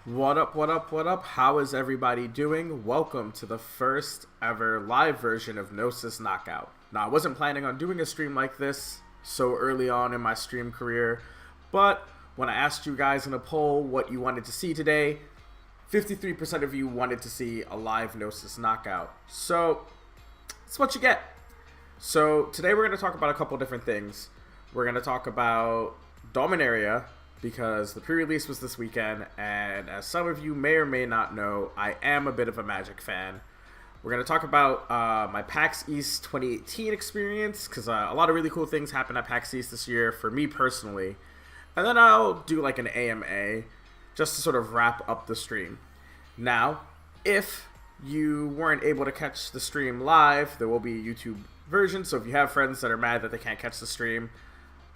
What up, what up, what up? How is everybody doing? Welcome to the first ever live version of Gnosis Knockout. Now, I wasn't planning on doing a stream like this so early on in my stream career, but when I asked you guys in a poll what you wanted to see today, 53% of you wanted to see a live Gnosis Knockout. So, that's what you get. So, today we're going to talk about a couple different things. We're going to talk about Dominaria, because the pre-release was this weekend, and as some of you may or may not know, I am a bit of a Magic fan. We're going to talk about my PAX East 2018 experience, because a lot of really cool things happened at PAX East this year for me personally. And then I'll do like an AMA, just to sort of wrap up the stream. Now, if you weren't able to catch the stream live, there will be a YouTube version, so if you have friends that are mad that they can't catch the stream,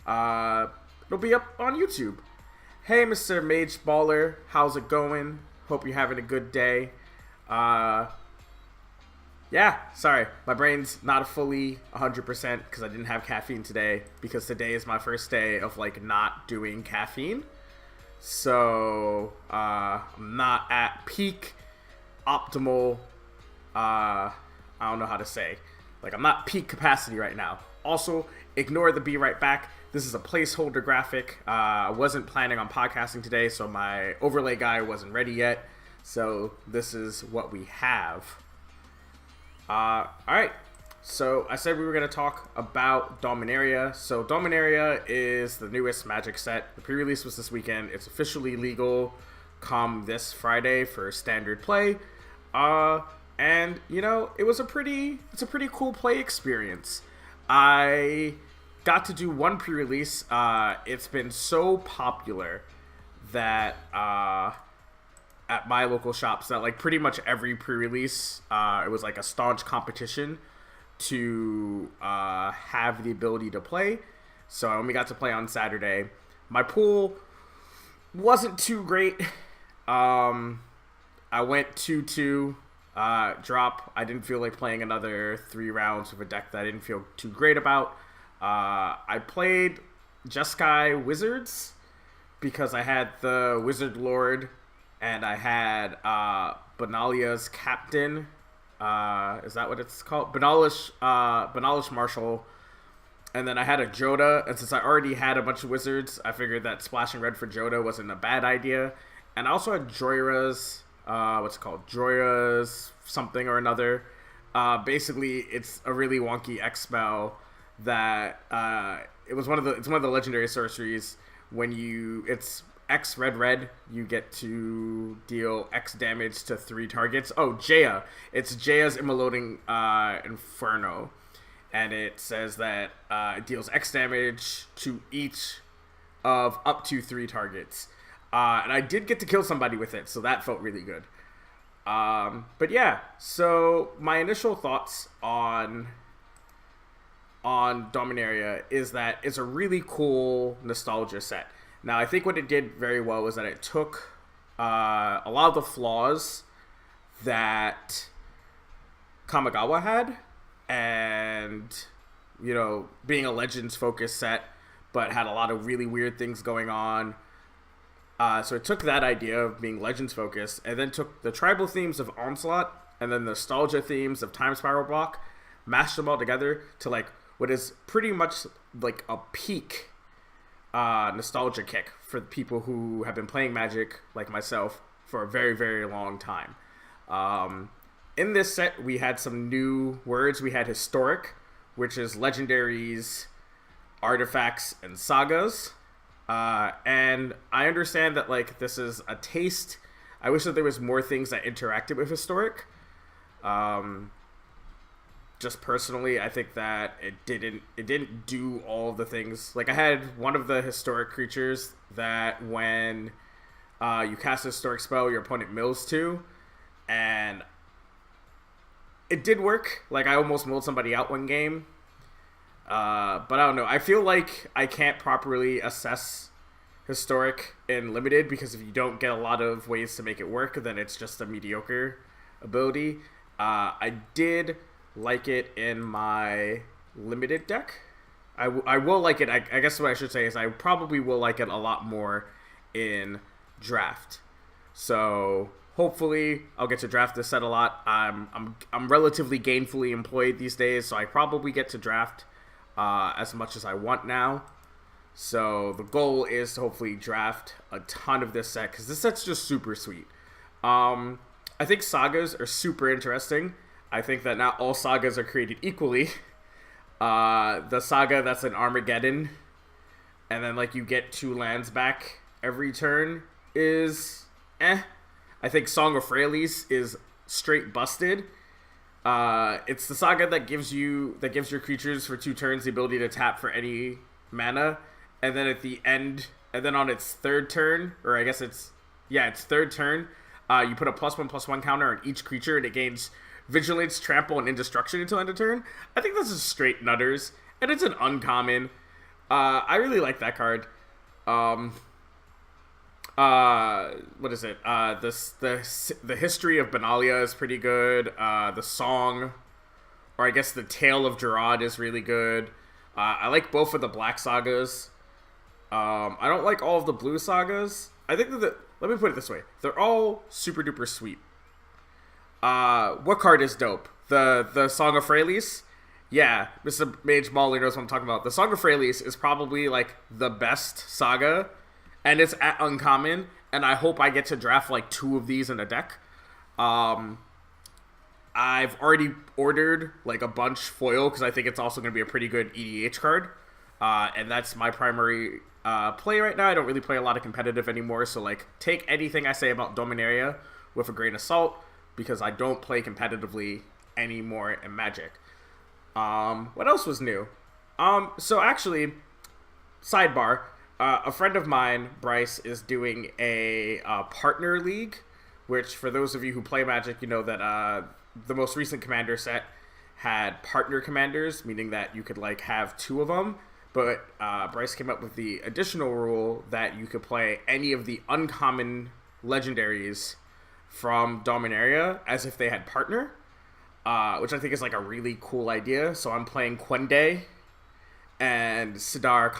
it'll be up on YouTube. Hey, Mr. Mage Baller, how's it going? Hope you're having a good day. Yeah, sorry, my brain's not fully 100% because I didn't have caffeine today, because today is my first day of, like, not doing caffeine. So, I'm not at peak, optimal, I don't know how to say. Like, I'm not peak capacity right now. Also, ignore the be right back. This is a placeholder graphic. I wasn't planning on podcasting today, so my overlay guy wasn't ready yet. So this is what we have. Alright, so I said we were going to talk about Dominaria. So Dominaria is the newest Magic set. The pre-release was this weekend. It's officially legal come this Friday for standard play. And, you know, it's a pretty cool play experience. I got to do one pre-release. It's been so popular that at my local shops that like pretty much every pre-release, it was like a staunch competition to have the ability to play. So I only got to play on Saturday. My pool wasn't too great. I went 2-2. Drop. I didn't feel like playing another 3 rounds with a deck that I didn't feel too great about. I played Jeskai Wizards because I had the Wizard Lord and I had Benalia's Captain. Is that what it's called? Benalish Marshal. And then I had a Joda, and since I already had a bunch of wizards, I figured that splashing red for Joda wasn't a bad idea. And I also had Joyra's, what's it called? Joyra's something or another. Basically, it's a really wonky X spell that it's one of the legendary sorceries. When it's X red, you get to deal X damage to 3 targets. Oh, Jaya. It's Jaya's Immolating Inferno. And it says that it deals X damage to each of up to 3 targets. And I did get to kill somebody with it, so that felt really good. But yeah, so my initial thoughts on Dominaria is that it's a really cool nostalgia set. Now, I think what it did very well was that it took a lot of the flaws that Kamigawa had, and, you know, being a Legends-focused set, but had a lot of really weird things going on. So it took that idea of being Legends-focused, and then took the tribal themes of Onslaught, and then the nostalgia themes of Time Spiral Block, mashed them all together to, like, what is pretty much, like, a peak nostalgia kick for people who have been playing Magic, like myself, for a very, very long time. In this set, we had some new words. We had Historic, which is Legendaries, Artifacts, and Sagas. And I understand that, like, this is a taste. I wish that there was more things that interacted with Historic. Just personally, I think that it didn't do all the things. Like, I had one of the Historic creatures that when you cast a Historic spell, your opponent mills to, and it did work. Like, I almost milled somebody out one game. But I don't know. I feel like I can't properly assess Historic in Limited, because if you don't get a lot of ways to make it work, then it's just a mediocre ability. I did like it in my Limited deck. I will like it. I guess what I should say is I probably will like it a lot more in Draft. So hopefully I'll get to draft this set a lot. I'm relatively gainfully employed these days, so I probably get to draft as much as I want now. So the goal is to hopefully draft a ton of this set, because this set's just super sweet. I think sagas are super interesting. I think that not all sagas are created equally. The saga that's an Armageddon, and then like you get 2 lands back every turn is I think Song of Freyalise is straight busted. It's the saga that gives your creatures for 2 turns the ability to tap for any mana, and then at the end, and then on its 3rd turn, or I guess its 3rd turn, you put a +1/+1 counter on each creature, and it gains Vigilance, Trample, and Indestruction until end of turn. I think this is straight nutters, and it's an uncommon. I really like that card. What is it? The history of Benalia is pretty good. The song, or I guess the Tale of Gerard, is really good. I like both of the black sagas. I don't like all of the blue sagas. I think that let me put it this way: they're all super duper sweet. What card is dope? The Song of Freyalise? Yeah, Mr. Mage Mauler knows what I'm talking about. The Song of Freyalise is probably like the best saga, and it's at uncommon, and I hope I get to draft like 2 of these in a deck. I've already ordered like a bunch foil, because I think it's also going to be a pretty good EDH card, and that's my primary play right now. I don't really play a lot of competitive anymore, so like take anything I say about Dominaria with a grain of salt, because I don't play competitively anymore in Magic. What else was new? So actually, sidebar, a friend of mine, Bryce, is doing a partner league, which for those of you who play Magic, you know that the most recent Commander set had partner commanders, meaning that you could like have 2 of them, but Bryce came up with the additional rule that you could play any of the uncommon legendaries from Dominaria as if they had partner, which I think is like a really cool idea. So I'm playing Quende and Sidar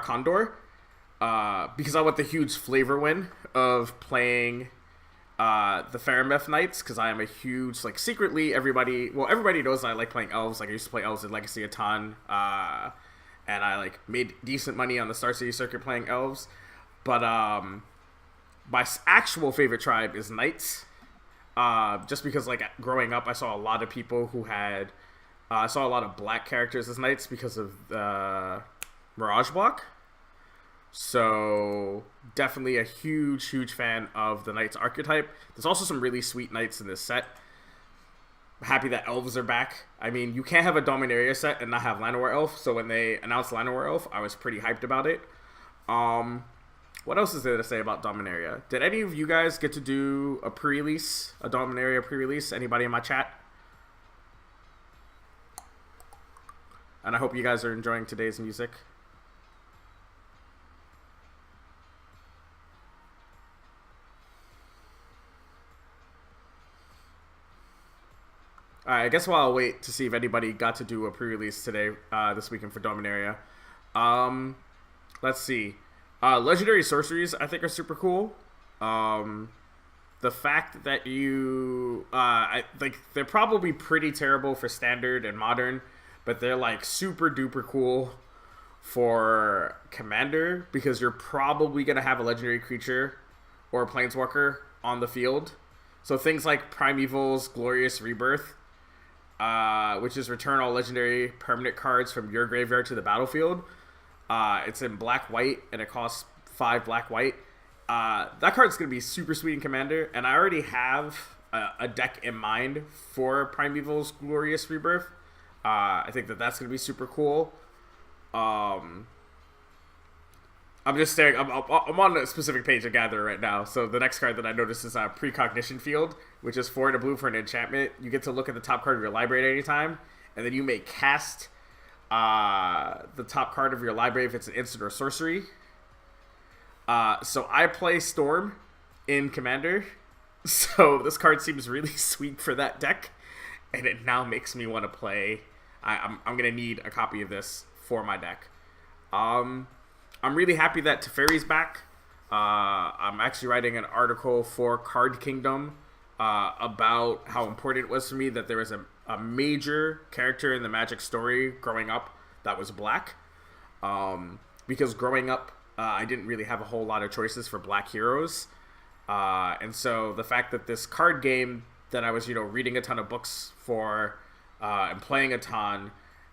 Condor, because I want the huge flavor win of playing the Farameth Knights, because I am a huge, like, secretly everybody knows I like playing elves. Like I used to play elves in Legacy a ton, and I like made decent money on the Star City circuit playing elves, but my actual favorite tribe is Knights, just because like growing up I saw a lot of people who had I saw a lot of black characters as Knights because of the Mirage Block. So definitely a huge fan of the Knights archetype. There's also some really sweet Knights in this set. Happy that elves are back. I mean, you can't have a Dominaria set and not have Llanowar Elf, so when they announced Llanowar Elf, I was pretty hyped about it. What else is there to say about Dominaria? Did any of you guys get to do a pre-release, a Dominaria pre-release? Anybody in my chat? And I hope you guys are enjoying today's music. Alright, I guess while I'll wait to see if anybody got to do a pre-release today, this weekend for Dominaria. Let's see. Legendary sorceries, I think, are super cool. The fact that you... they're probably pretty terrible for Standard and Modern, but they're, like, super duper cool for Commander, because you're probably going to have a legendary creature or a Planeswalker on the field. So things like Primeval's Glorious Rebirth, which is return all legendary permanent cards from your graveyard to the battlefield. It's in black-white, and it costs 5 black-white. That card's going to be super sweet in Commander, and I already have a deck in mind for Primeval's Glorious Rebirth. I think that that's going to be super cool. I'm just staring. I'm on a specific page of Gatherer right now. So the next card that I noticed is Precognition Field, which is 4 and a blue for an enchantment. You get to look at the top card of your library at any time, and then you may cast the top card of your library if it's an instant or sorcery. So I play Storm in Commander, so this card seems really sweet for that deck, and it now makes me want to play. I'm gonna need a copy of this for my deck. I'm really happy that Teferi's back. I'm actually writing an article for Card Kingdom about how important it was for me that there was a major character in the Magic story growing up that was black. Because growing up, I didn't really have a whole lot of choices for black heroes. And so the fact that this card game that I was, reading a ton of books for and playing a ton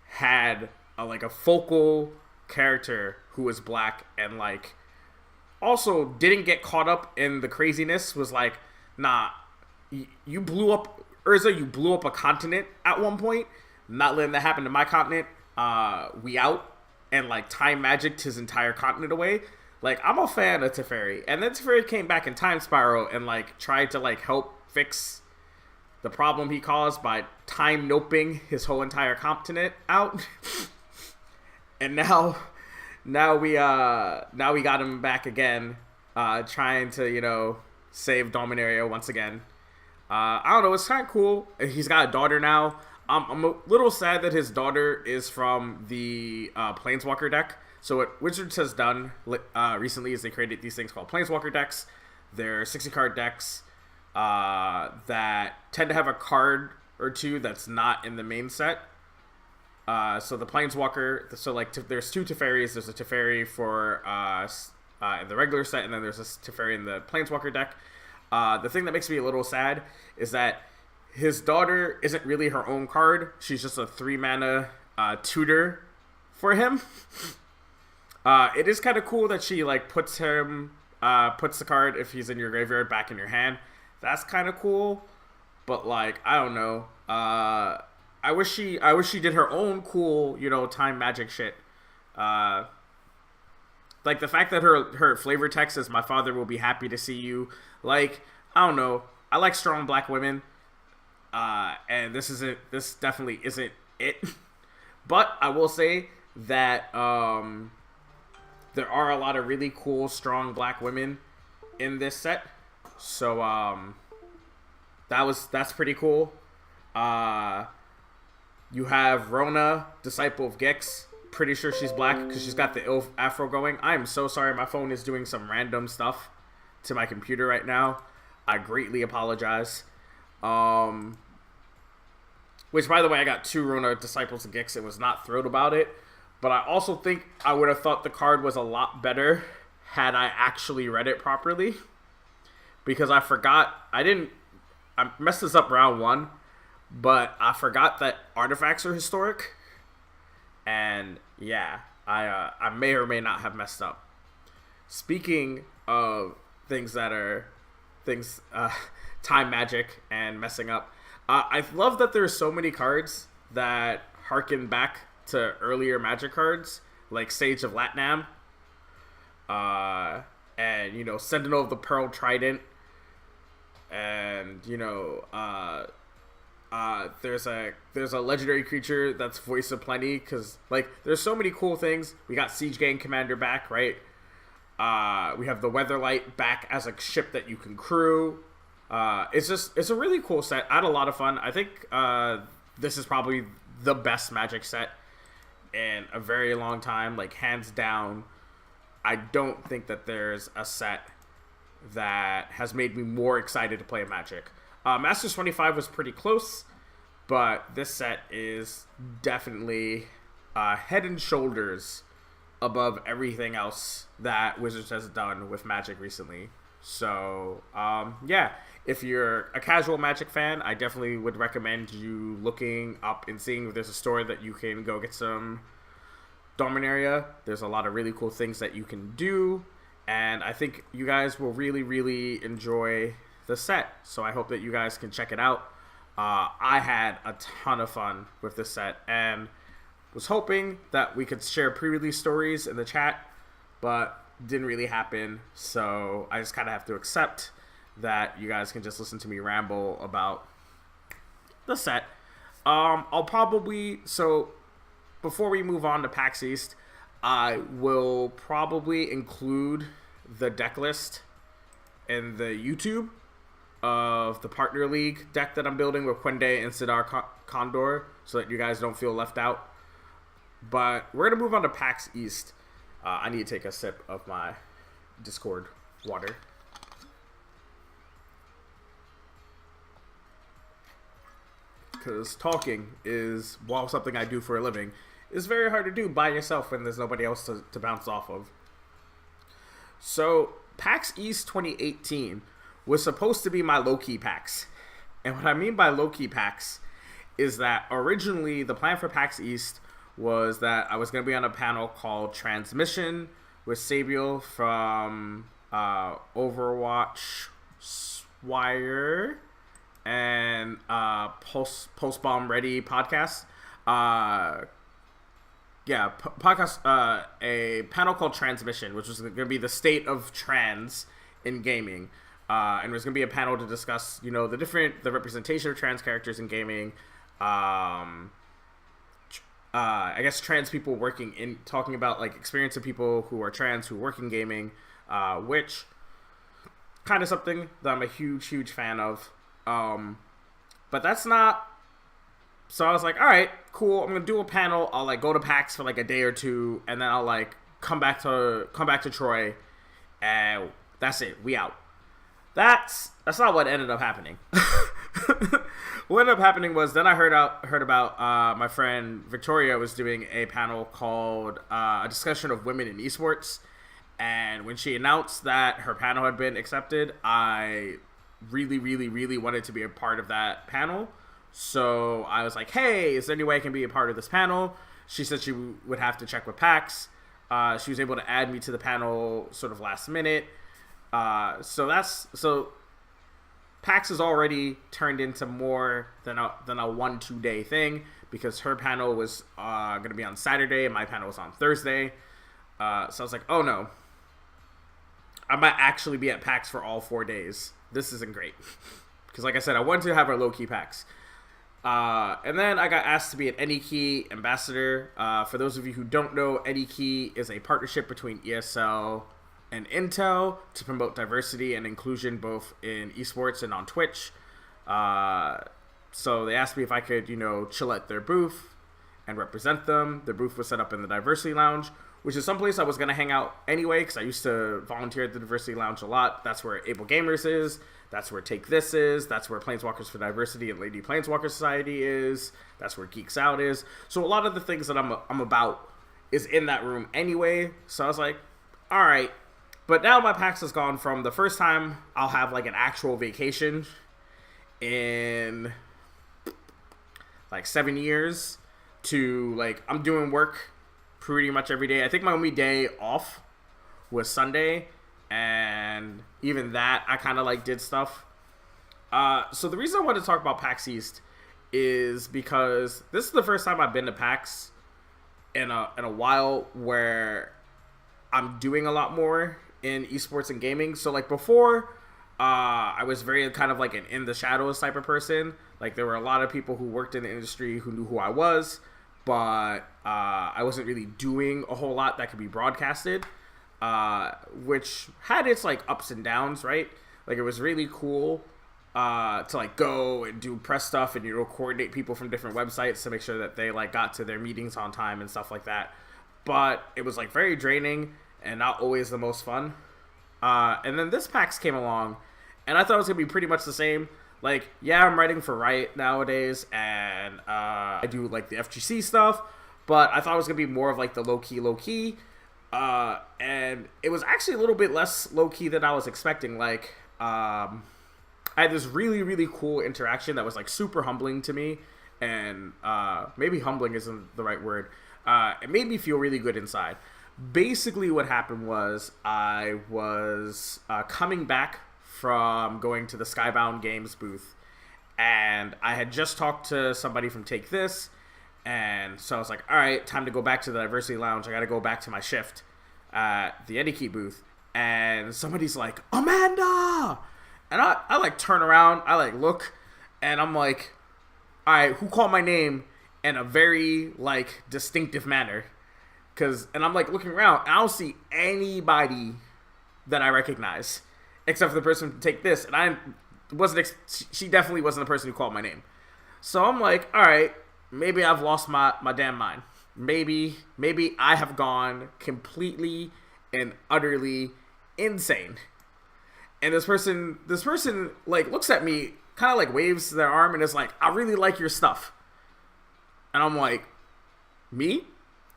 had a focal character who was black and also didn't get caught up in the craziness, was like, nah, you blew up Urza, you blew up a continent at one point, not letting that happen to my continent. We out. And time magicked his entire continent away. I'm a fan of Teferi. And then Teferi came back in Time Spiral and tried to help fix the problem he caused by time noping his whole entire continent out. And now we got him back again, trying to save Dominaria once again. I don't know, it's kind of cool. He's got a daughter now. I'm a little sad that his daughter is from the Planeswalker deck. So what Wizards has done recently is they created these things called Planeswalker decks. They're 60-card decks that tend to have a card or two that's not in the main set. So the Planeswalker, there's two Teferis. There's a Teferi for in the regular set, and then there's a Teferi in the Planeswalker deck. The thing that makes me a little sad is that his daughter isn't really her own card. She's just a 3-mana tutor for him. It is kind of cool that she puts the card, if he's in your graveyard, back in your hand. That's kind of cool. But I don't know. I wish she did her own cool, time magic shit. The fact that her flavor text is "My father will be happy to see you." I don't know. I like strong black women. And this definitely isn't it. But I will say that there are a lot of really cool, strong black women in this set. So that's pretty cool. You have Rona, Disciple of Gix. Pretty sure she's black because she's got the Ilf afro going. I am so sorry, my phone is doing some random stuff to my computer right now. I greatly apologize. Which, by the way, I got 2 Rona Disciples of Gix and was not thrilled about it. But I also think I would have thought the card was a lot better had I actually read it properly. Because I forgot, I messed this up round 1, but I forgot that artifacts are historic. And yeah, I may or may not have messed up. Speaking of things that are time magic and messing up, I love that there's so many cards that harken back to earlier Magic cards, like Sage of Latnam, and Sentinel of the Pearl Trident, and there's a legendary creature that's Voice of Plenty, because there's so many cool things. We got Siege Gang Commander back, right? We have the Weatherlight back as a ship that you can crew. It's a really cool set. I had a lot of fun. I think this is probably the best Magic set in a very long time, hands down. I don't think that there's a set that has made me more excited to play Magic. Masters 25 was pretty close, but this set is definitely head and shoulders above everything else that Wizards has done with Magic recently. So, yeah, if you're a casual Magic fan, I definitely would recommend you looking up and seeing if there's a store that you can go get some Dominaria. There's a lot of really cool things that you can do, and I think you guys will really, really enjoy the set. So I hope that you guys can check it out. I had a ton of fun with this set, and was hoping that we could share pre-release stories in the chat, but didn't really happen. So I just kind of have to accept that you guys can just listen to me ramble about the set. I'll probably, so before we move on to PAX East, I will probably include the deck list in the YouTube of the Partner League deck that I'm building with Quende and Sidar Condor, so that you guys don't feel left out. But we're going to move on to PAX East. I need to take a sip of my Discord water. Because talking is, while something I do for a living, is very hard to do by yourself when there's nobody else to bounce off of. So, PAX East 2018 was supposed to be my low-key PAX. And what I mean by low-key PAX is that originally the plan for PAX East was that I was going to be on a panel called Transmission with Sabiel from Overwatch Swire and Post Bomb Ready podcast. Podcast, a panel called Transmission, which was going to be the state of trans in gaming. And there's going to be a panel to discuss, the representation of trans characters in gaming. I guess trans people talking about like experience of people who are trans who work in gaming, which kind of something that I'm a huge fan of. But that's not. So I was like, all right, cool. I'm gonna do a panel. I'll like go to PAX for like a day or two, and then I'll like come back to Troy, and that's it. We out. That's not what ended up happening. What ended up happening was then I heard about my friend Victoria was doing a panel called a discussion of women in esports, and when she announced that her panel had been accepted, I really wanted to be a part of that panel. So I was like, hey, is there any way I can be a part of this panel? She said she would have to check with PAX. She was able to add me to the panel sort of last minute. So PAX has already turned into more than a 1-2 day thing, because her panel was going to be on Saturday and my panel was on Thursday. So I was like, oh no, I might actually be at PAX for all 4 days. This isn't great. Because like I said, I wanted to have a low-key PAX. And then I got asked to be an AnyKey ambassador. For those of you who don't know, AnyKey is a partnership between ESL and Intel to promote diversity and inclusion both in esports and on Twitch. So they asked me if I could, chill at their booth and represent them. Their booth was set up in the Diversity Lounge, which is someplace I was going to hang out anyway, because I used to volunteer at the Diversity Lounge a lot. That's where Able Gamers is. That's where Take This is. That's where Planeswalkers for Diversity and Lady Planeswalker Society is. That's where Geeks Out is. So a lot of the things that I'm about is in that room anyway. So I was like, all right. But now my PAX has gone from the first time I'll have like an actual vacation in like 7 years to like I'm doing work pretty much every day. I think my only day off was Sunday, and even that I kind of like did stuff. So the reason I wanted to talk about PAX East is because this is the first time I've been to PAX in a while where I'm doing a lot more in esports and gaming. So like before, I was very kind of like an in the shadows type of person. Like there were a lot of people who worked in the industry who knew who I was, but I wasn't really doing a whole lot that could be broadcasted, which had its like ups and downs, right? Like it was really cool to like go and do press stuff and coordinate people from different websites to make sure that they like got to their meetings on time and stuff like that. But it was like very draining and not always the most fun. And then this PAX came along, and I thought it was gonna be pretty much the same. Like, yeah, I'm writing for Riot nowadays, and I do like the FGC stuff, but I thought it was gonna be more of like the low key. And it was actually a little bit less low key than I was expecting. Like, I had this really cool interaction that was like super humbling to me, and maybe humbling isn't the right word. It made me feel really good inside. Basically what happened was I was coming back from going to the Skybound Games booth, and I had just talked to somebody from Take This, and so I was like, all right, time to go back to the Diversity Lounge. I gotta go back to my shift at the AnyKey booth, and somebody's like, Amanda! And I like turn around, I like look, and I'm like, all right, who called my name in a very like distinctive manner? And I'm like looking around, and I don't see anybody that I recognize except for the person to Take This, and she definitely wasn't the person who called my name. So I'm like, all right, maybe I've lost my damn mind. Maybe I have gone completely and utterly insane. And this person like looks at me, kind of like waves their arm and is like, I really like your stuff. And I'm like, me?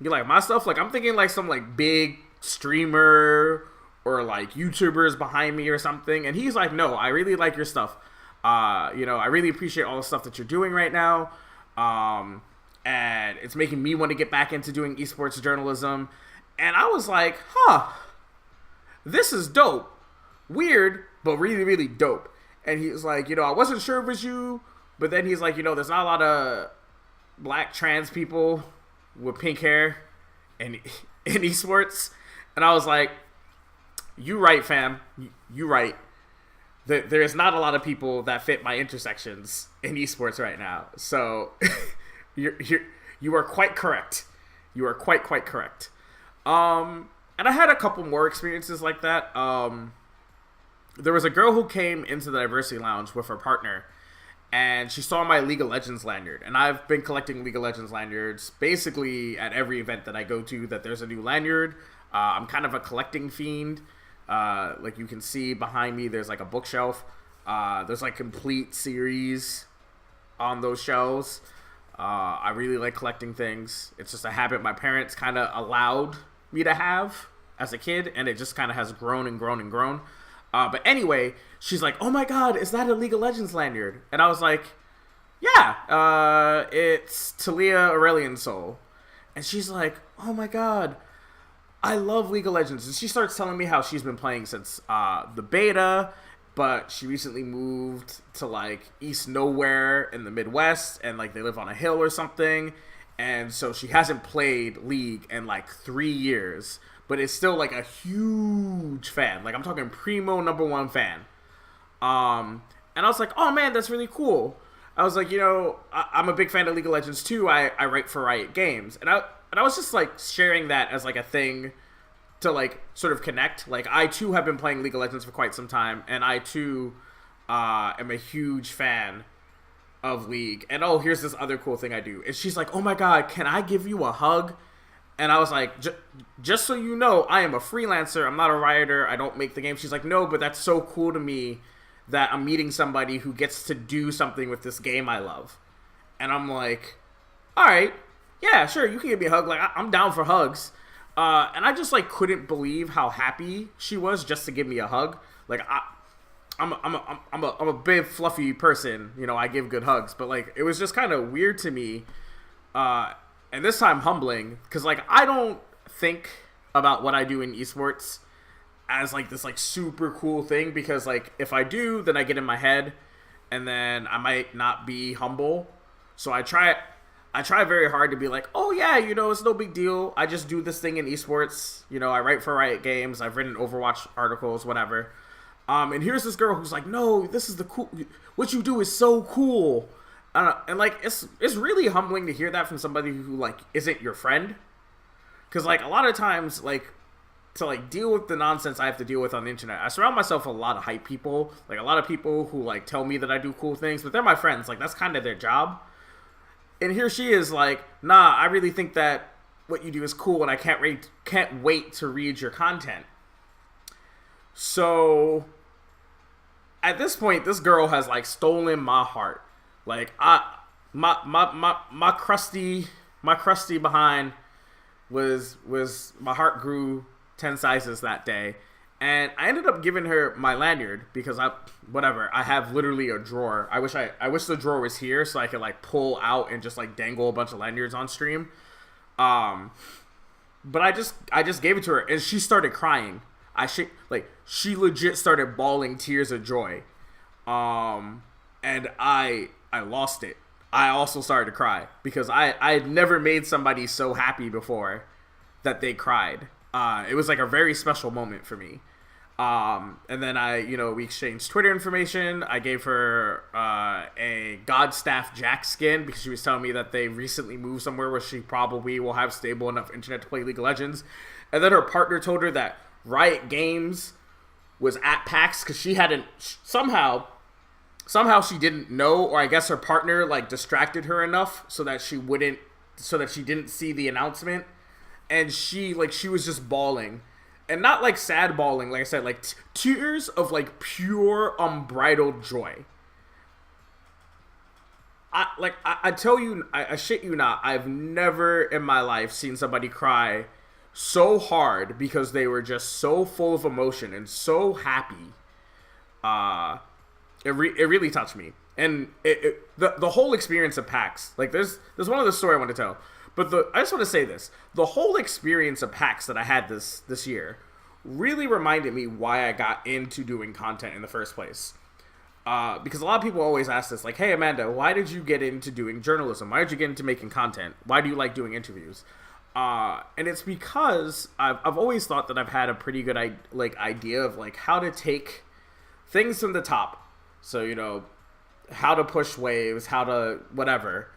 You like my stuff? Like, I'm thinking like some like big streamer or like YouTubers behind me or something. And he's like, no, I really like your stuff. I really appreciate all the stuff that you're doing right now. And it's making me want to get back into doing esports journalism. And I was like, this is dope. Weird, but really, really dope. And he was like, I wasn't sure it was you, but then he's like, there's not a lot of black trans people with pink hair in esports. And I was like, you right, fam. You right. There's not a lot of people that fit my intersections in esports right now. So you are quite correct. You are quite correct. And I had a couple more experiences like that. There was a girl who came into the Diversity Lounge with her partner, and she saw my League of Legends lanyard. And I've been collecting League of Legends lanyards basically at every event that I go to that there's a new lanyard. I'm kind of a collecting fiend. Like you can see behind me, there's like a bookshelf. There's like complete series on those shelves. I really like collecting things. It's just a habit my parents kind of allowed me to have as a kid, and it just kind of has grown and grown and grown. But anyway, she's like, oh my god, is that a League of Legends lanyard? And I was like, yeah, it's Talia Aurelian Soul. And she's like, oh my god, I love League of Legends. And she starts telling me how she's been playing since the beta, but she recently moved to like East Nowhere in the Midwest, and like they live on a hill or something. And so she hasn't played League in like 3 years, but is still like a huge fan. Like I'm talking primo #1 fan. And I was like, oh man, that's really cool. I was like, I'm a big fan of League of Legends too. I write for Riot Games. And I was just like sharing that as like a thing to like sort of connect. Like I too have been playing League of Legends for quite some time, and I too am a huge fan of League. And oh, here's this other cool thing I do. And she's like, oh my god, can I give you a hug? And I was like, just so you know, I am a freelancer. I'm not a writer. I don't make the game. She's like, no, but that's so cool to me that I'm meeting somebody who gets to do something with this game I love. And I'm like, all right, yeah, sure, you can give me a hug. Like, I'm down for hugs. And I just like couldn't believe how happy she was just to give me a hug. Like, I'm a big fluffy person, I give good hugs, but like it was just kind of weird to me, and this time humbling, because like I don't think about what I do in esports as like this like super cool thing, because like if I do, then I get in my head, and then I might not be humble. So I try very hard to be like, oh yeah, it's no big deal. I just do this thing in esports. I write for Riot Games. I've written Overwatch articles, whatever. And here's this girl who's like, no, this is the cool, what you do is so cool. And like, it's really humbling to hear that from somebody who like isn't your friend. Cause like a lot of times, like to like deal with the nonsense I have to deal with on the internet, I surround myself with a lot of hype people, like a lot of people who like tell me that I do cool things, but they're my friends. Like that's kind of their job. And here she is like, nah, I really think that what you do is cool, and I can't wait to read your content. So at this point, this girl has like stolen my heart. Like my crusty behind was my heart grew 10 sizes that day, and I ended up giving her my lanyard because I have literally a drawer. I wish the drawer was here so I could like pull out and just like dangle a bunch of lanyards on stream. But I just gave it to her, and she started crying. She legit started bawling tears of joy. And I lost it. I also started to cry because I had never made somebody so happy before that they cried. It was like a very special moment for me. And then we exchanged Twitter information. I gave her a Godstaff Jack skin because she was telling me that they recently moved somewhere where she probably will have stable enough internet to play League of Legends. And then her partner told her that Riot Games was at PAX because she hadn't somehow she didn't know, or I guess her partner like distracted her enough so that she didn't see the announcement, and she was just bawling. and not like sad bawling, like I said, like tears of like pure unbridled joy. I tell you, I shit you not, I've never in my life seen somebody cry so hard because they were just so full of emotion and so happy. It really touched me. And the whole experience of PAX, like there's one other story I want to tell, but I just want to say this: the whole experience of PAX that I had this year really reminded me why I got into doing content in the first place. Because a lot of people always ask this, like, "Hey Amanda, why did you get into doing journalism? Why did you get into making content? Why do you like doing interviews?" And it's because I've always thought that I've had a pretty good idea of like how to take things from the top. So, you know, how to push waves, how to whatever,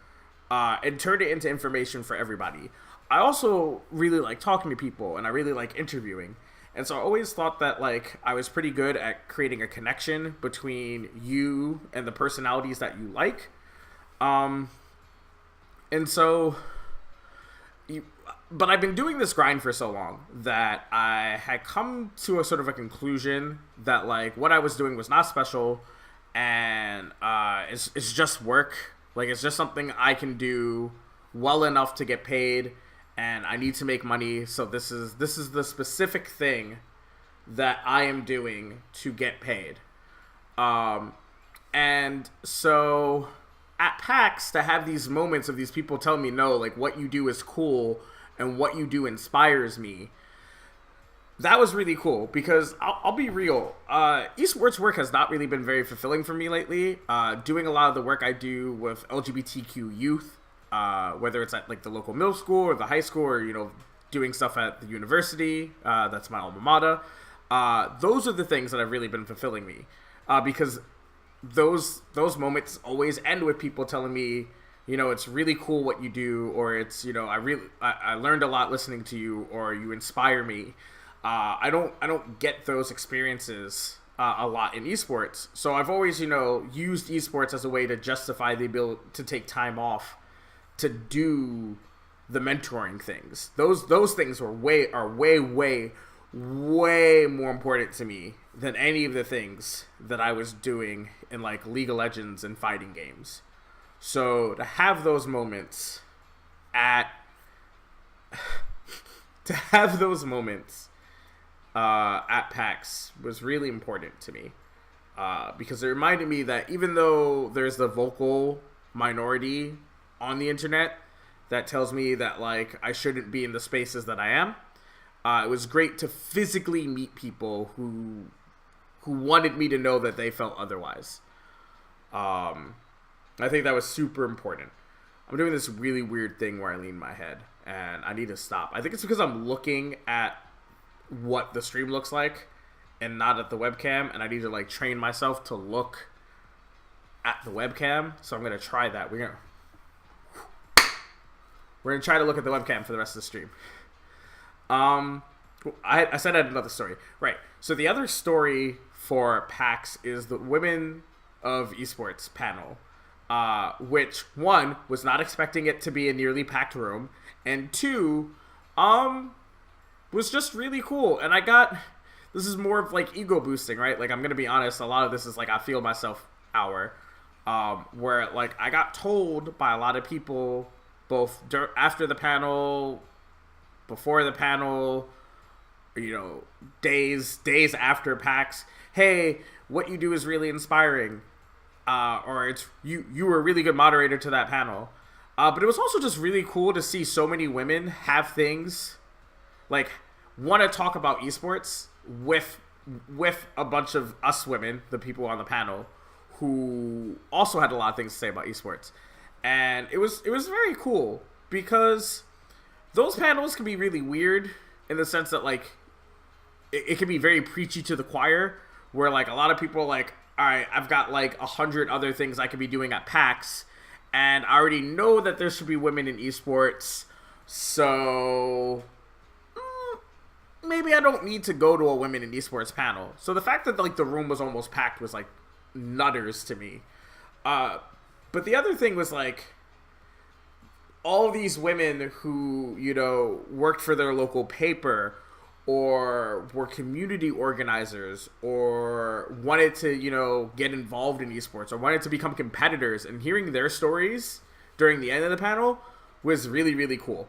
and turn it into information for everybody. I also really like talking to people, and I really like interviewing. And so I always thought that like I was pretty good at creating a connection between you and the personalities that you like. And so, but I've been doing this grind for so long that I had come to a sort of a conclusion that like what I was doing was not special, and it's just work. Like it's just something I can do well enough to get paid, and I need to make money. So this is the specific thing that I am doing to get paid. And so at PAX, to have these moments of these people telling me, no, like what you do is cool and what you do inspires me, that was really cool. Because I'll be real, esports work has not really been very fulfilling for me lately. Doing a lot of the work I do with LGBTQ youth, whether it's at like the local middle school or the high school, or, you know, doing stuff at the university, that's my alma mater. Those are the things that have really been fulfilling me, because those moments always end with people telling me, you know, it's really cool what you do, or it's, you know, I learned a lot listening to you, or you inspire me. I don't get those experiences a lot in esports, so I've always, you know, used esports as a way to justify the ability to take time off to do the mentoring things. Those things are way more important to me than any of the things that I was doing in like League of Legends and fighting games. So to have those moments at PAX was really important to me, because it reminded me that even though there's the vocal minority on the internet that tells me that like I shouldn't be in the spaces that I am, it was great to physically meet people who wanted me to know that they felt otherwise. I think that was super important. I'm doing this really weird thing where I lean my head, and I need to stop. I think it's because I'm looking at what the stream looks like and not at the webcam, and I need to like train myself to look at the webcam. So I'm gonna try that. We're gonna try to look at the webcam for the rest of the stream. I said I had another story, right? So the other story for PAX is the Women of Esports panel, which one was not expecting it to be a nearly packed room, and two, was just really cool. And this is more of like ego boosting, right? Like I'm gonna be honest, a lot of this is like I feel myself hour, where like I got told by a lot of people both after the panel, before the panel, you know, days after PAX, hey, what you do is really inspiring, or it's you were a really good moderator to that panel. But it was also just really cool to see so many women have things like want to talk about esports with a bunch of us women, the people on the panel, who also had a lot of things to say about esports. And it was very cool, because those panels can be really weird in the sense that like it can be very preachy to the choir, where like a lot of people are like, all right, I've got like 100 other things I could be doing at PAX, and I already know that there should be women in esports, so maybe I don't need to go to a women in esports panel. So the fact that like the room was almost packed was like nutters to me. But the other thing was like all these women who, you know, worked for their local paper, or were community organizers or wanted to, get involved in esports or wanted to become competitors, and hearing their stories during the end of the panel was really, really cool.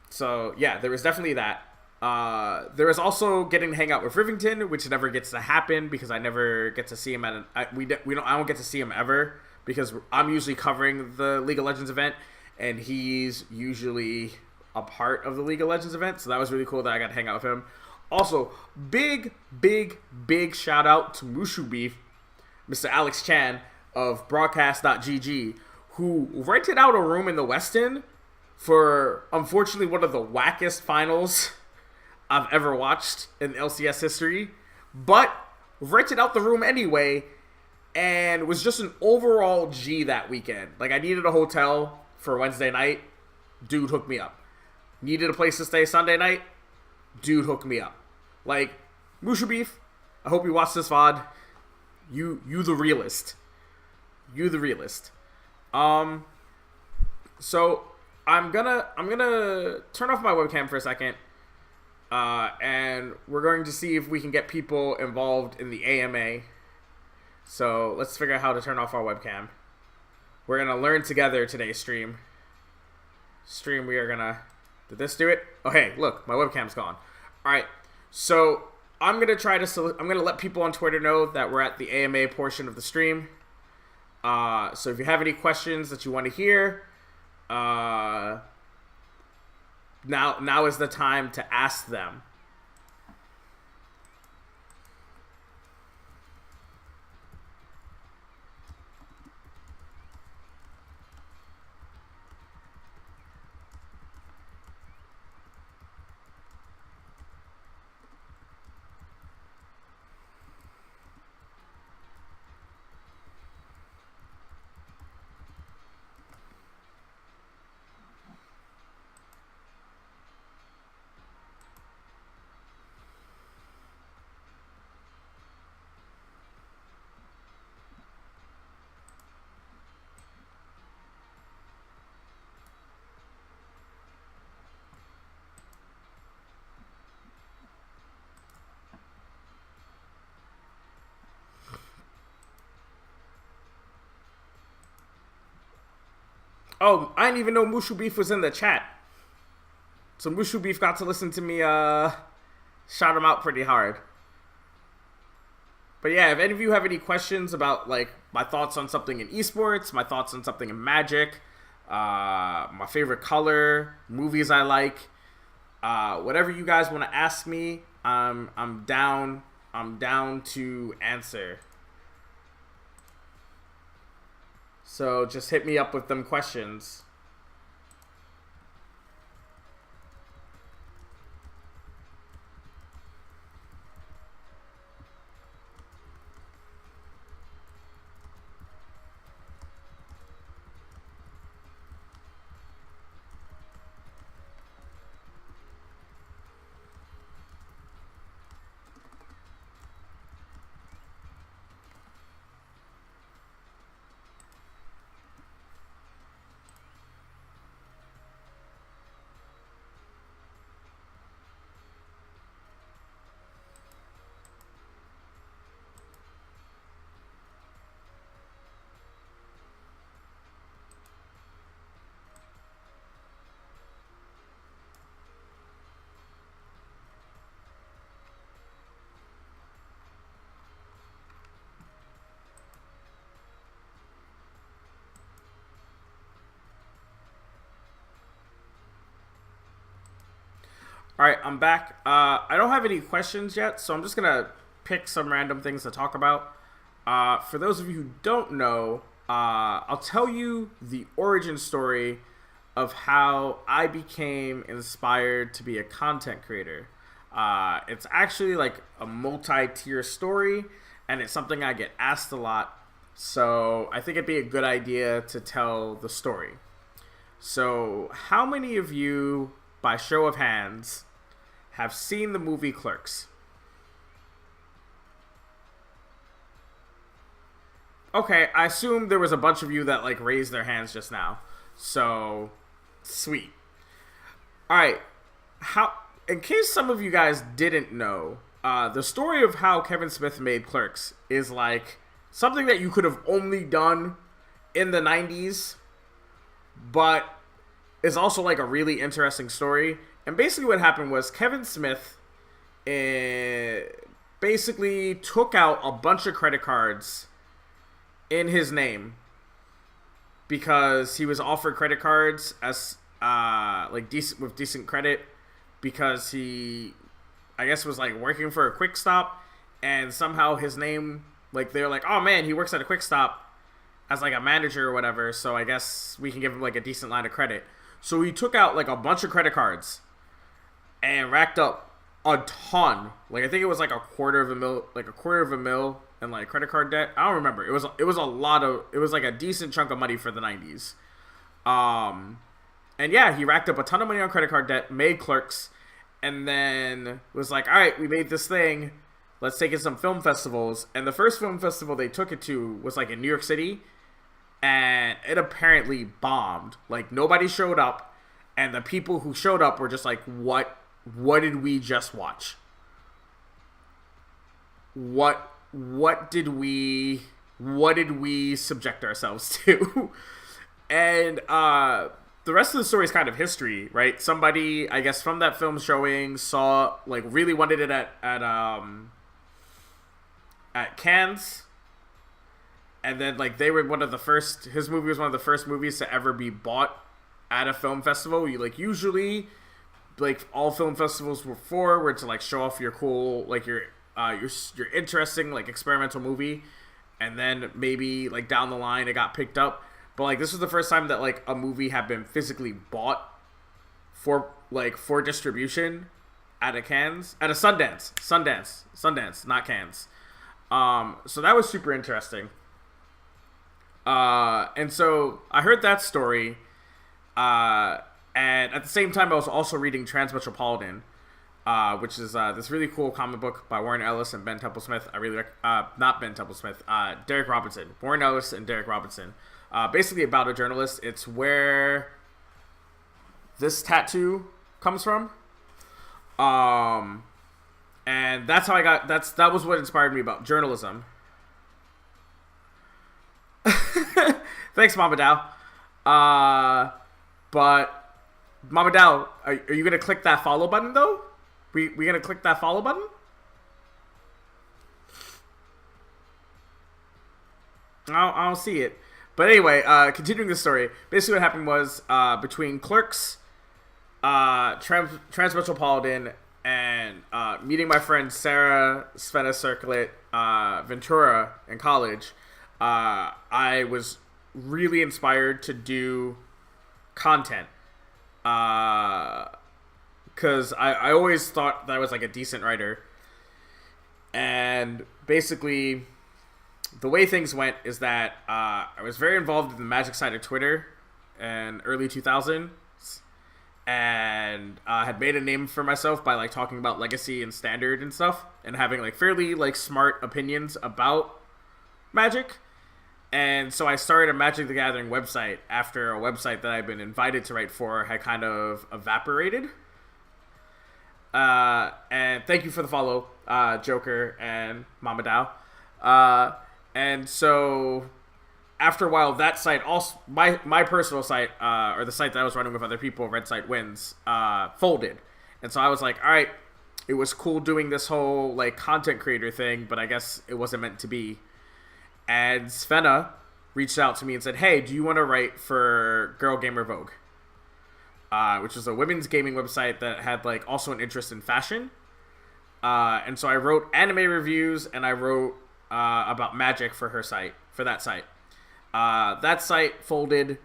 So yeah, there was definitely that. There was also getting to hang out with Rivington, which never gets to happen because I never get to see him I don't get to see him ever because I'm usually covering the League of Legends event and he's usually a part of the League of Legends event. So that was really cool that I got to hang out with him. Also, big shout out to Mushu Beef, Mr. Alex Chan of broadcast.gg, who rented out a room in the Westin for, unfortunately, one of the wackest finals I've ever watched in LCS history, but rented out the room anyway, and was just an overall G that weekend. Like, I needed a hotel for Wednesday night, dude hooked me up. Needed a place to stay Sunday night, dude hooked me up. Like, Mushu Beef, I hope you watch this VOD. You the realist. You the realist. So I'm gonna turn off my webcam for a second. And we're going to see if we can get people involved in the AMA. So let's figure out how to turn off our webcam. We're going to learn together today's stream. We are going to... Did this do it? Oh, hey, look, my webcam's gone. All right, so I'm going to let people on Twitter know that we're at the AMA portion of the stream. So if you have any questions that you want to hear, now is the time to ask them. Oh, I didn't even know Mushu Beef was in the chat. So Mushu Beef got to listen to me shout him out pretty hard. But yeah, if any of you have any questions about like my thoughts on something in esports, my thoughts on something in Magic, my favorite color, movies I like, whatever you guys want to ask me, I'm down to answer. So just hit me up with them questions. All right, I'm back. I don't have any questions yet, so I'm just going to pick some random things to talk about. For those of you who don't know, I'll tell you the origin story of how I became inspired to be a content creator. It's actually like a multi-tier story, and it's something I get asked a lot, so I think it'd be a good idea to tell the story. So, how many of you, by show of hands, have seen the movie Clerks? Okay, I assume there was a bunch of you that like raised their hands just now. So, sweet. All right. in case some of you guys didn't know, the story of how Kevin Smith made Clerks is like something that you could have only done in the 90s, but is also like a really interesting story. And basically what happened was Kevin Smith basically took out a bunch of credit cards in his name because he was offered credit cards as like decent credit because he, I guess, was like working for a Quick Stop, and somehow his name, like, they're like, oh man, he works at a Quick Stop as like a manager or whatever, so I guess we can give him like a decent line of credit. So he took out like a bunch of credit cards and racked up a ton. Like, I think it was like a quarter of a mil in like credit card debt. I don't remember. It was a lot of, it was like a decent chunk of money for the 90s. And yeah, he racked up a ton of money on credit card debt, made Clerks, and then was like, all right, we made this thing. Let's take it to some film festivals. And the first film festival they took it to was like in New York City, and it apparently bombed. Like, nobody showed up, and the people who showed up were just like, what did we just watch? What did we subject ourselves to? And the rest of the story is kind of history, right? Somebody, I guess, from that film showing saw, like, really wanted it at Cannes, and then, like, they were his movie was one of the first movies to ever be bought at a film festival. You, like, usually, like, all film festivals were to, like, show off your cool, like, your interesting, like, experimental movie, and then maybe, like, down the line it got picked up. But, like, this was the first time that, like, a movie had been physically bought for distribution at a Sundance, not Cannes. So that was super interesting. And so I heard that story, and at the same time I was also reading Transmetropolitan, which is this really cool comic book by Warren Ellis and Ben Temple-Smith. I really not Ben Temple-Smith, Derek Robinson. Warren Ellis and Derek Robinson. Basically about a journalist. It's where this tattoo comes from. And that's how that was what inspired me about journalism. Thanks, Mama Dow. But Mama Dow, are you gonna click that follow button though? We gonna click that follow button? I don't see it. But anyway, continuing the story, basically what happened was between Clerks, Transmetropolitan, and meeting my friend Sarah Svena Circlet Ventura in college, I was really inspired to do content. Because I always thought that I was like a decent writer. And basically, the way things went is that I was very involved in the Magic side of Twitter in early 2000s, and had made a name for myself by like talking about Legacy and Standard and stuff, and having like fairly like smart opinions about Magic. And so I started a Magic the Gathering website after a website that I'd been invited to write for had kind of evaporated. And thank you for the follow, Joker and Mama Dow. And so after a while, that site also, my personal site, or the site that I was running with other people, Red Site Wins, folded. And so I was like, all right, it was cool doing this whole like content creator thing, but I guess it wasn't meant to be. And Svena reached out to me and said, hey, do you want to write for Girl Gamer Vogue? Which is a women's gaming website that had like also an interest in fashion. And so I wrote anime reviews, and I wrote about Magic for that site. That site folded.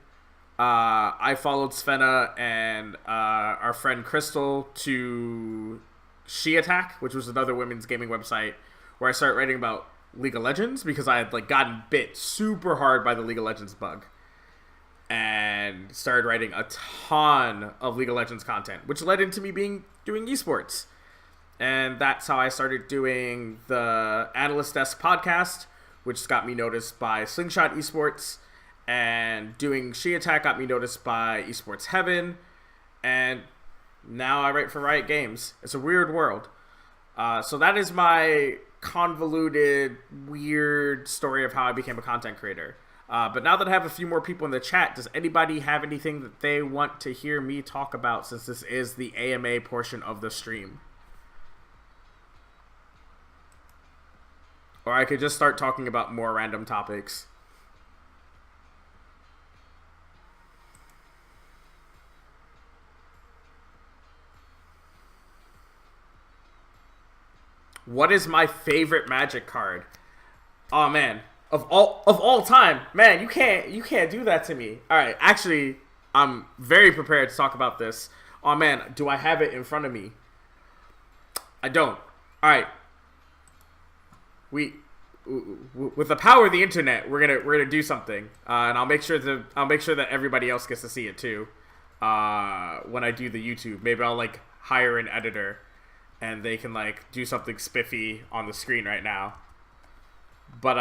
I followed Svena and our friend Crystal to She Attack, which was another women's gaming website, where I started writing about League of Legends because I had like gotten bit super hard by the League of Legends bug, and started writing a ton of League of Legends content, which led into me doing esports. And that's how I started doing the Analyst Desk podcast, which got me noticed by Slingshot Esports, and doing She Attack got me noticed by Esports Heaven, and Now I write for Riot Games. It's a weird world. So that is my convoluted, weird story of how I became a content creator. But now that I have a few more people in the chat, does anybody have anything that they want to hear me talk about, since this is the AMA portion of the stream? Or I could just start talking about more random topics. What is my favorite Magic card? Oh man, of all time, man, you can't do that to me. All right, actually, I'm very prepared to talk about this. Oh man, do I have it in front of me? I don't. All right, with the power of the internet, we're gonna do something, and I'll make sure that everybody else gets to see it too. When I do the YouTube, maybe I'll like hire an editor, and they can like do something spiffy on the screen right now. But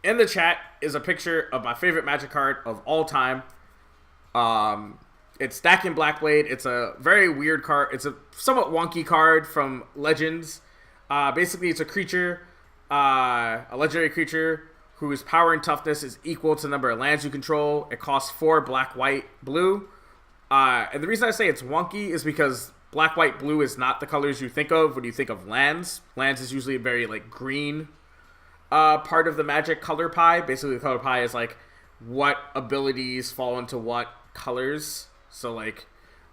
in the chat is a picture of my favorite Magic card of all time. It's Dakin Blackblade. It's a very weird card. It's a somewhat wonky card from Legends. Basically, it's a creature, a legendary creature whose power and toughness is equal to the number of lands you control. It costs 4 black, white, blue. And the reason I say it's wonky is because black, white, blue is not the colors you think of when you think of lands. Lands is usually a very like green part of the Magic color pie. Basically, the color pie is like what abilities fall into what colors. So like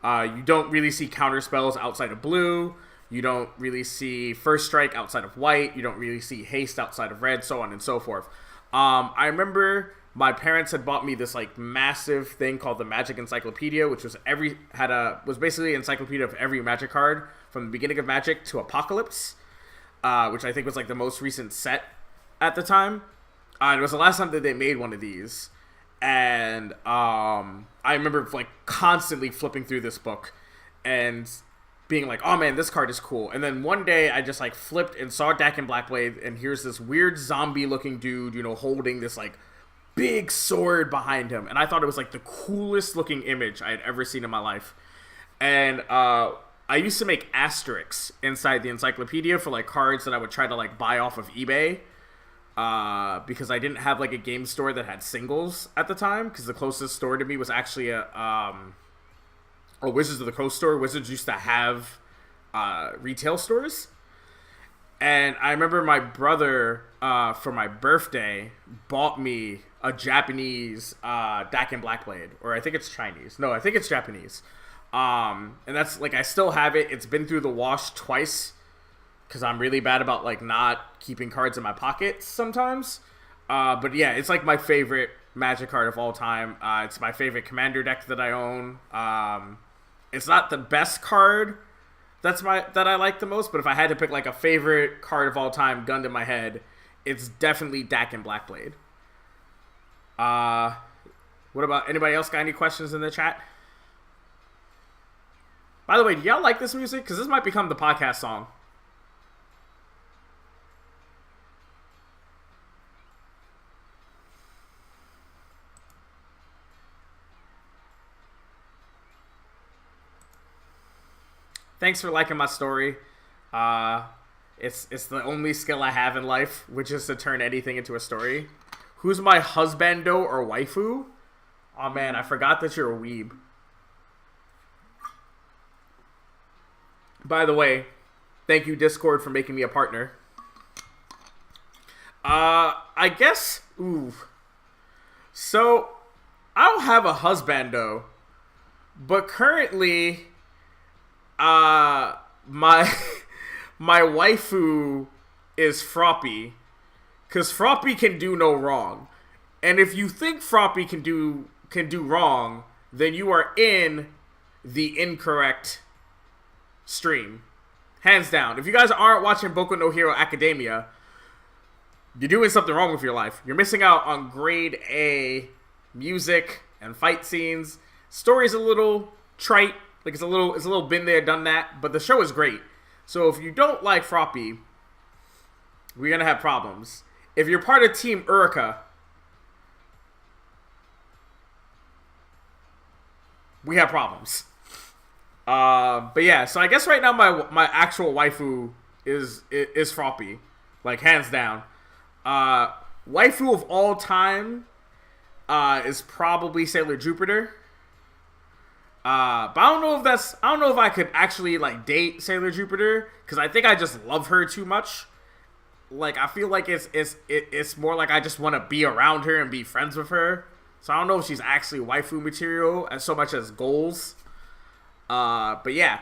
you don't really see counter spells outside of blue. You don't really see first strike outside of white. You don't really see haste outside of red, so on and so forth. I remember my parents had bought me this like massive thing called the Magic Encyclopedia, which was was basically an encyclopedia of every Magic card from the beginning of Magic to Apocalypse, which I think was like the most recent set at the time. It was the last time that they made one of these, and I remember like constantly flipping through this book and being like, oh man, this card is cool. And then one day I just like flipped and saw Dakin Blackblade, and here's this weird zombie looking dude, holding this like big sword behind him. And I thought it was like the coolest looking image I had ever seen in my life. And I used to make asterisks inside the encyclopedia for like cards that I would try to like buy off of eBay. Because I didn't have like a game store that had singles at the time, because the closest store to me was actually a Wizards of the Coast store. Wizards used to have retail stores. And I remember my brother, for my birthday, bought me a Japanese Dakin Blackblade. Or I think it's Chinese. No, I think it's Japanese. And that's, like, I still have it. It's been through the wash twice, because I'm really bad about, like, not keeping cards in my pockets sometimes. But yeah, it's, like, my favorite Magic card of all time. It's my favorite Commander deck that I own. It's not the best card that I like the most, but if I had to pick like a favorite card of all time gunned in my head, it's definitely Dakin Blackblade. What about anybody else got any questions in the chat? By the way, do y'all like this music? Because this might become the podcast song. Thanks for liking my story. It's the only skill I have in life, which is to turn anything into a story. Who's my husbando or waifu? Oh man, I forgot that you're a weeb. By the way, thank you Discord for making me a partner. I guess, so, I don't have a husbando, but currently, my waifu is Froppy, because Froppy can do no wrong. And if you think Froppy can do wrong, then you are in the incorrect stream. Hands down. If you guys aren't watching Boku no Hero Academia, you're doing something wrong with your life. You're missing out on grade A music and fight scenes. Story's a little trite. Like, it's a little been there, done that, but the show is great. So if you don't like Froppy, we're gonna have problems. If you're part of Team Urika, we have problems. But yeah, so I guess right now my actual waifu is Froppy, like hands down. Waifu of all time is probably Sailor Jupiter. But I don't know if I could actually like date Sailor Jupiter, because I think I just love her too much. Like I feel like it's more like I just want to be around her and be friends with her. So I don't know if she's actually waifu material as so much as goals. But yeah,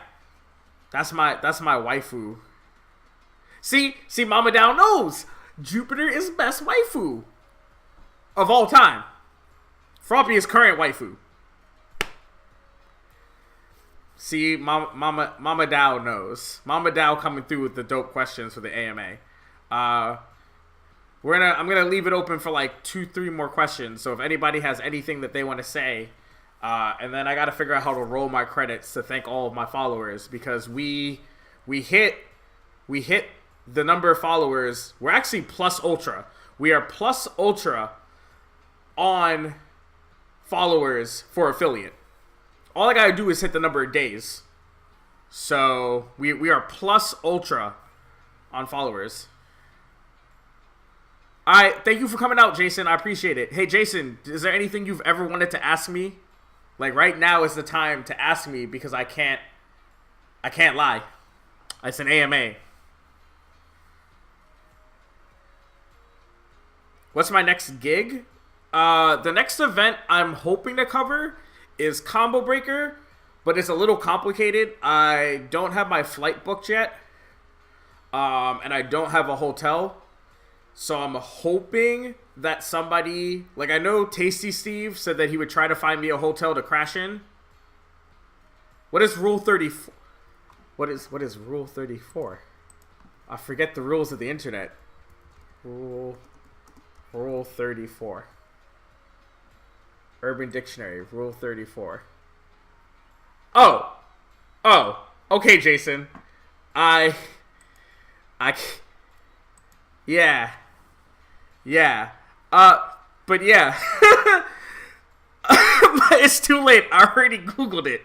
that's my waifu. See, Mama Down knows Jupiter is best waifu of all time. Froppy is current waifu. See, Mama Dow knows. Mama Dow coming through with the dope questions for the AMA. I'm gonna leave it open for like 2-3 more questions. So if anybody has anything that they want to say, and then I gotta figure out how to roll my credits to thank all of my followers, because we hit the number of followers. We're actually plus ultra. We are plus ultra on followers for affiliate. All I gotta do is hit the number of days. So we are plus ultra on followers. Alright, thank you for coming out, Jason. I appreciate it. Hey, Jason, is there anything you've ever wanted to ask me? Like, right now is the time to ask me, because I can't lie. It's an AMA. What's my next gig? The next event I'm hoping to cover is Combo Breaker, but it's a little complicated. I don't have my flight booked yet, and I don't have a hotel. So I'm hoping that somebody, like I know Tasty Steve said that he would try to find me a hotel to crash in. What is Rule 34? What is Rule 34? I forget the rules of the internet. Rule 34. Urban Dictionary, Rule 34. Oh, okay, Jason. Yeah. But yeah. It's too late. I already Googled it.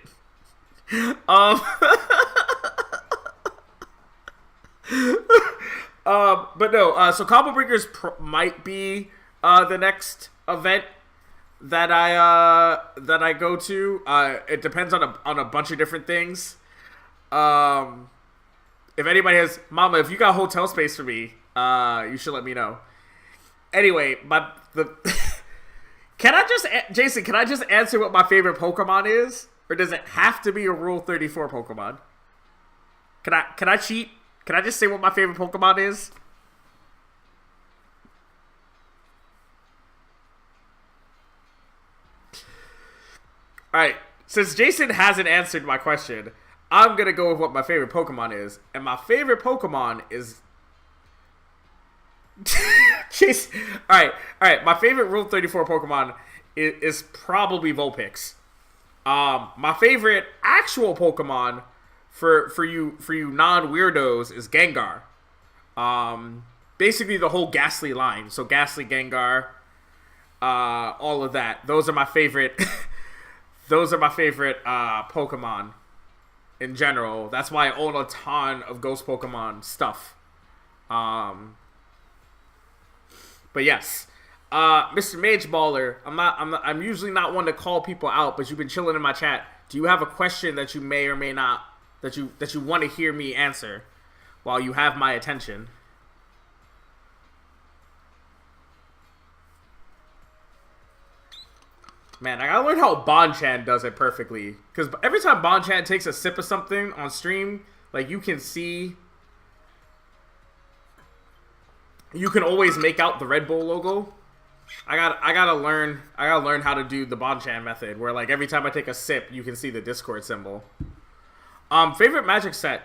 But no, so Combo Breakers might be the next event that I go to. It depends on a bunch of different things. If anybody has, Mama, if you got hotel space for me, you should let me know. Anyway, Jason, can I just answer what my favorite Pokemon is? Or does it have to be a Rule 34 Pokemon? Can I cheat? Can I just say what my favorite Pokemon is? Alright, since Jason hasn't answered my question, I'm gonna go with what my favorite Pokemon is. And my favorite Pokemon is... Jason... Alright, my favorite Rule 34 Pokemon is probably Vulpix. My favorite actual Pokemon for you non-weirdos is Gengar. Basically the whole Ghastly line. So Ghastly, Gengar, all of that. Those are my favorite... Those are my favorite Pokemon in general. That's why I own a ton of Ghost Pokemon stuff. But yes, Mr. Mage Baller, I'm usually not one to call people out, but you've been chilling in my chat. Do you have a question that you may or may not that you want to hear me answer while you have my attention? Man, I gotta learn how Bonchan does it perfectly. Because every time Bonchan takes a sip of something on stream, like you can see, you can always make out the Red Bull logo. I gotta learn how to do the Bonchan method, where like every time I take a sip, you can see the Discord symbol. Favorite Magic set.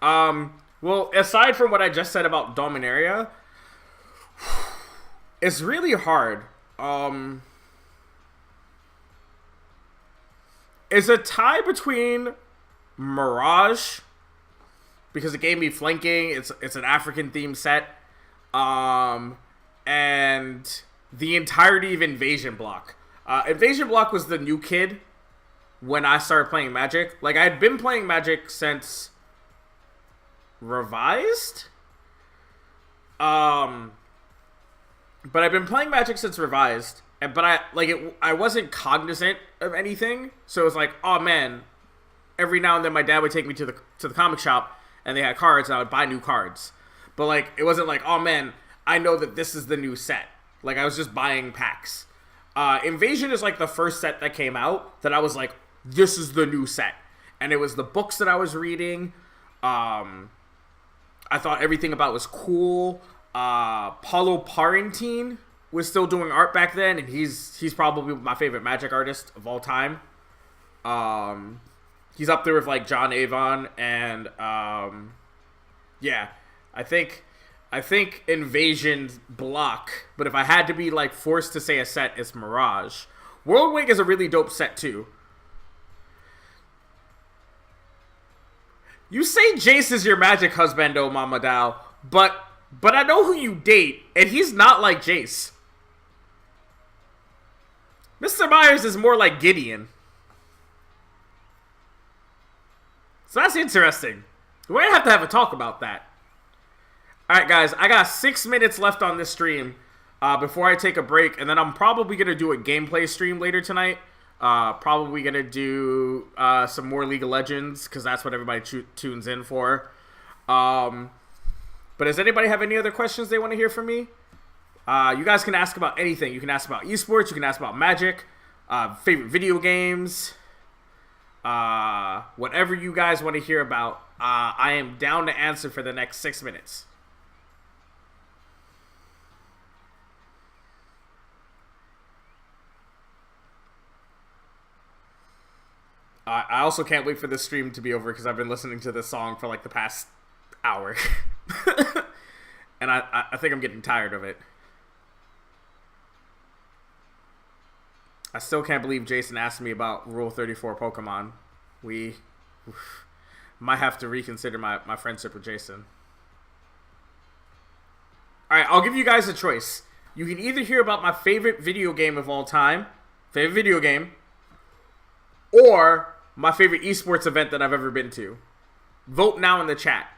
Well, aside from what I just said about Dominaria, it's really hard. It's a tie between Mirage, because it gave me flanking. It's an African themed set, and the entirety of Invasion Block. Invasion Block was the new kid when I started playing Magic. Like, I had been playing Magic since Revised. But I've been playing Magic since Revised, but I wasn't cognizant of anything. So it was like, oh man, every now and then my dad would take me to the comic shop and they had cards and I would buy new cards. But like, it wasn't like, oh man, I know that this is the new set. Like, I was just buying packs. Invasion is like the first set that came out that I was like, this is the new set. And it was the books that I was reading. I thought everything about it was cool. Paulo Parentine was still doing art back then, and he's probably my favorite Magic artist of all time. He's up there with like John Avon, and yeah, I think Invasion's block. But if I had to be like forced to say a set, it's Mirage. Worldwing is a really dope set too. You say Jace is your Magic husbando, Mama Dow, but I know who you date, and he's not like Jace. Mr. Myers is more like Gideon. So that's interesting. We're going to have a talk about that. Alright, guys, I got 6 minutes left on this stream before I take a break, and then I'm probably going to do a gameplay stream later tonight. Probably going to do some more League of Legends, because that's what everybody tunes in for. But does anybody have any other questions they want to hear from me? You guys can ask about anything. You can ask about esports. You can ask about Magic, favorite video games, whatever you guys want to hear about. I am down to answer for the next 6 minutes. I also can't wait for this stream to be over because I've been listening to this song for like the past hour. And I think I'm getting tired of it. I still can't believe Jason asked me about Rule 34 Pokemon. We might have to reconsider my friendship with Jason. Alright, I'll give you guys a choice. You can either hear about my favorite video game of all time, or my favorite esports event that I've ever been to. Vote now in the chat.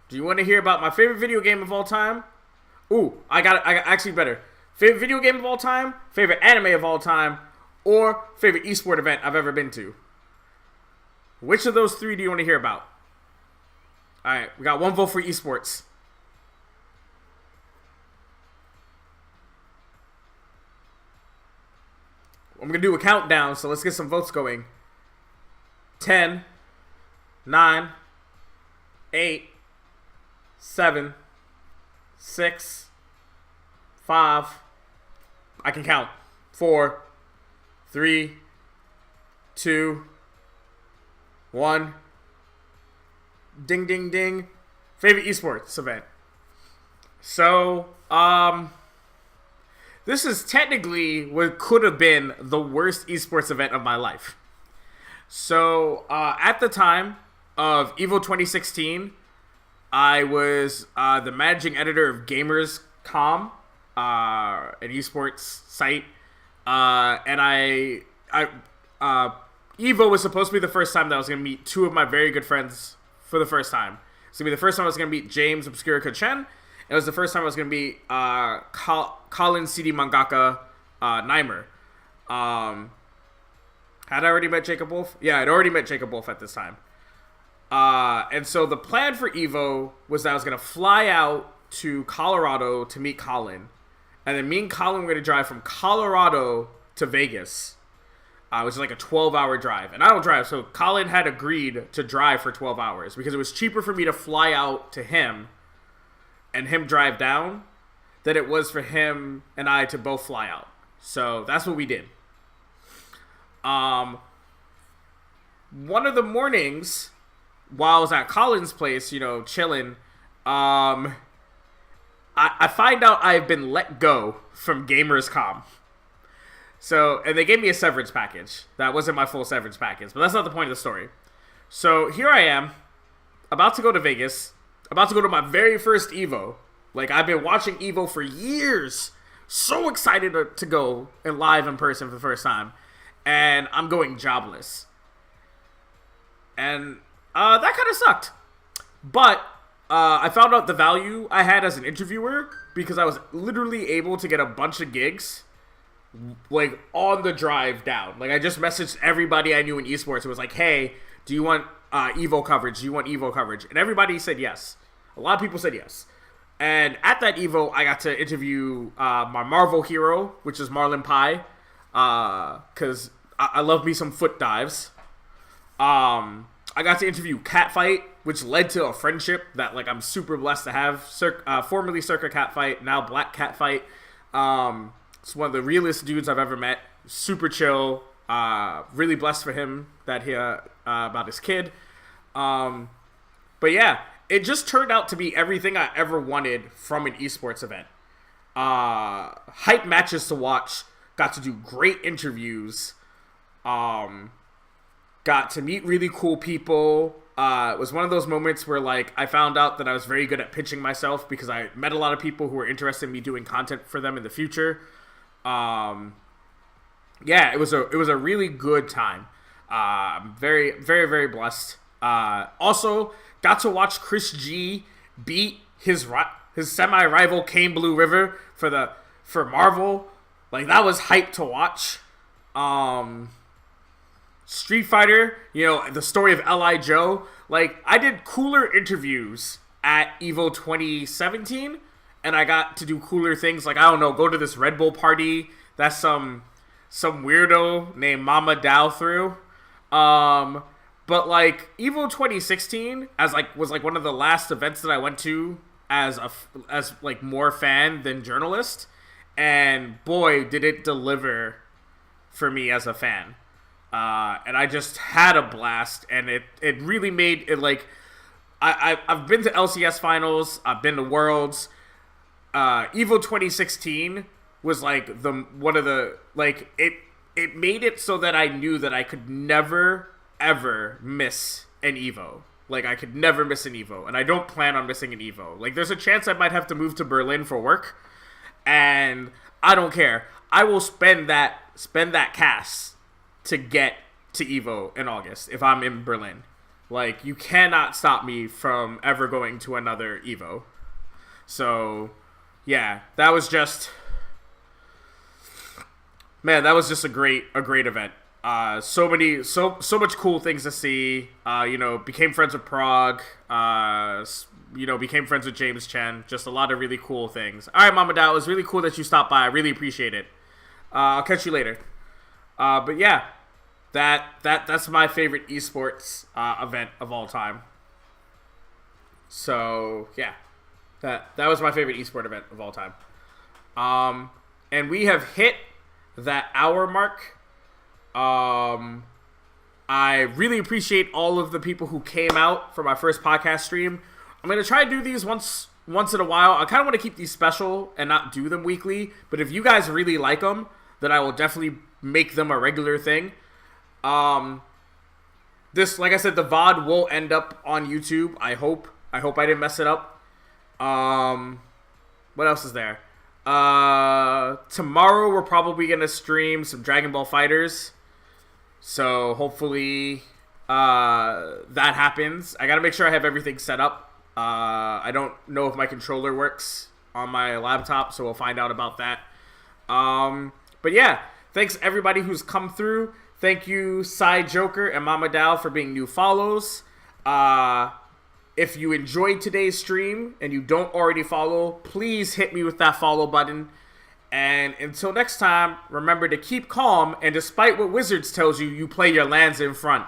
Do you want to hear about my favorite video game of all time? Ooh, I got actually better. Favorite video game of all time, favorite anime of all time, or favorite esport event I've ever been to. Which of those three do you want to hear about? Alright, we got one vote for esports. I'm going to do a countdown, so let's get some votes going. 10, 9, 8, 7, 6, 5, I can count. 4, 3, 2, 1. Ding, ding, ding. Favorite esports event. So, this is technically what could have been the worst esports event of my life. So, at the time of EVO 2016, I was the managing editor of Gamers.com, an esports site, and EVO was supposed to be the first time that I was going to meet two of my very good friends for the first time. It's going to be the first time I was going to meet James Obscura Chen. It was the first time I was going to meet Colin CD Mangaka Neimer. Had I already met Jacob Wolf? Yeah, I'd already met Jacob Wolf at this time. And so the plan for EVO was that I was going to fly out to Colorado to meet Colin. And then me and Colin were going to drive from Colorado to Vegas. Which is like a 12-hour drive. And I don't drive, so Colin had agreed to drive for 12 hours. Because it was cheaper for me to fly out to him and him drive down than it was for him and I to both fly out. So that's what we did. One of the mornings, while I was at Colin's place, chilling, I find out I've been let go from Gamers.com. So, and they gave me a severance package. That wasn't my full severance package, but that's not the point of the story. So here I am, about to go to Vegas, about to go to my very first EVO. Like, I've been watching EVO for years. So excited to go and live in person for the first time. and I'm going jobless. And that kind of sucked. But I found out the value I had as an interviewer because I was literally able to get a bunch of gigs like on the drive down. Like I just messaged everybody I knew in esports. It was like, hey, do you want Evo coverage? Do you want Evo coverage? And everybody said yes. A lot of people said yes. And at that Evo, I got to interview my Marvel hero, which is Marlon Pie, because I love me some foot dives. I got to interview Catfight, which led to a friendship that like I'm super blessed to have. Formerly Circa Catfight, now Black Catfight. It's one of the realest dudes I've ever met. Super chill. Really blessed for him that he about his kid. But yeah, it just turned out to be everything I ever wanted from an esports event. Hype matches to watch. Got to do great interviews. Got to meet really cool people. It was one of those moments where like I found out that I was very good at pitching myself because I met a lot of people who were interested in me doing content for them in the future. Yeah, it was a really good time. I'm very, very, very blessed. Also, got to watch Chris G beat his semi-rival Kane Blue River for Marvel. Like that was hype to watch. Street Fighter, the story of L.I. Joe. Like I did cooler interviews at EVO 2017, and I got to do cooler things. Like I don't know, go to this Red Bull party that some weirdo named Mama Dow threw. But like EVO 2016 was one of the last events that I went to as more fan than journalist, and boy did it deliver for me as a fan. And I just had a blast, and it really made it like I've been to LCS finals, I've been to Worlds. EVO 2016 was like it made it so that I knew that I could never ever miss an Evo. Like I could never miss an Evo, and I don't plan on missing an Evo. Like there's a chance I might have to move to Berlin for work, and I don't care. I will spend that cash to get to EVO in August if I'm in Berlin. Like you cannot stop me from ever going to another EVO. So yeah, that was just a great event. So much cool things to see. Became friends with Prague. Became friends with James Chen. Just a lot of really cool things. All right, Mama Dow, it was really cool that you stopped by. I really appreciate it. I'll catch you later. But yeah, that's my favorite esports event of all time. So yeah, that was my favorite esport event of all time. And we have hit that hour mark. I really appreciate all of the people who came out for my first podcast stream. I'm gonna try to do these once in a while. I kind of want to keep these special and not do them weekly. But if you guys really like them, then I will definitely make them a regular thing. This, like I said, the VOD will end up on YouTube. I hope I didn't mess it up. What else is there? Tomorrow we're probably gonna stream some Dragon Ball FighterZ. So hopefully that happens. I gotta make sure I have everything set up. I don't know if my controller works on my laptop, so we'll find out about that. But yeah, thanks everybody who's come through. Thank you, Side Joker and Mama Dow, for being new follows. If you enjoyed today's stream and you don't already follow, please hit me with that follow button. And until next time, remember to keep calm, and despite what Wizards tells you, you play your lands in front.